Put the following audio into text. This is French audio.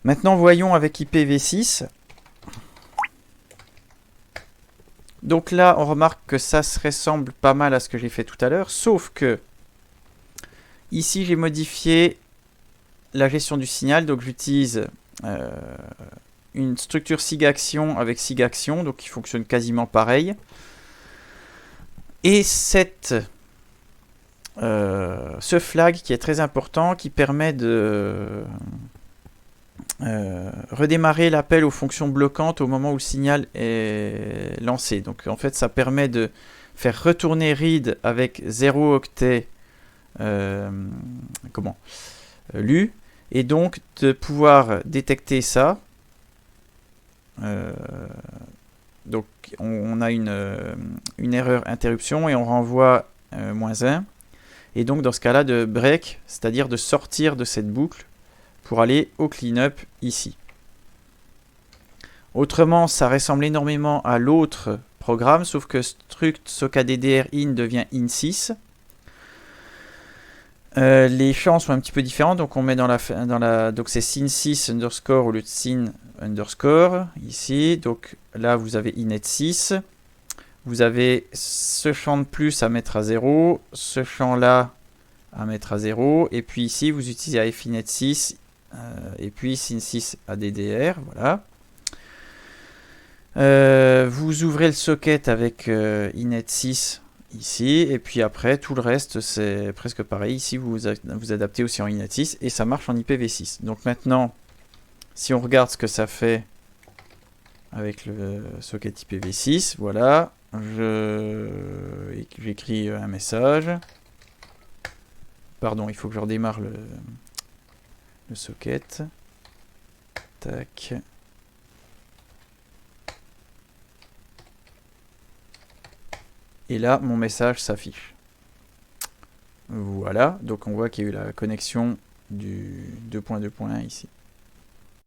Maintenant, voyons avec IPv6. Donc là, on remarque que ça se ressemble pas mal à ce que j'ai fait tout à l'heure, sauf que ici, j'ai modifié la gestion du signal. Donc j'utilise une structure SIG-action avec SIG-action, donc qui fonctionne quasiment pareil. Et ce flag qui est très important, qui permet de redémarrer l'appel aux fonctions bloquantes au moment où le signal est lancé. Donc en fait, ça permet de faire retourner read avec 0 octet lu, et donc de pouvoir détecter ça. Donc on a une erreur interruption et on renvoie -1. Et donc dans ce cas-là de break, c'est-à-dire de sortir de cette boucle pour aller au cleanup ici. Autrement, ça ressemble énormément à l'autre programme, sauf que struct sockddr in devient in6. Les champs sont un petit peu différents, donc on met donc c'est sin6 underscore au lieu de sin underscore ici. Donc là vous avez inet6. Vous avez ce champ de plus à mettre à 0, ce champ là à mettre à 0, et puis ici vous utilisez ifinet6 et puis sin6 addr, voilà. Vous ouvrez le socket avec inet6 ici, et puis après tout le reste c'est presque pareil. Ici vous adaptez aussi en inet6 et ça marche en IPv6. Donc maintenant, si on regarde ce que ça fait avec le socket IPv6, voilà, j'écris un message. Pardon, il faut que je redémarre le socket. Tac. Et là, mon message s'affiche. Voilà, donc on voit qu'il y a eu la connexion du 2.2.1 ici.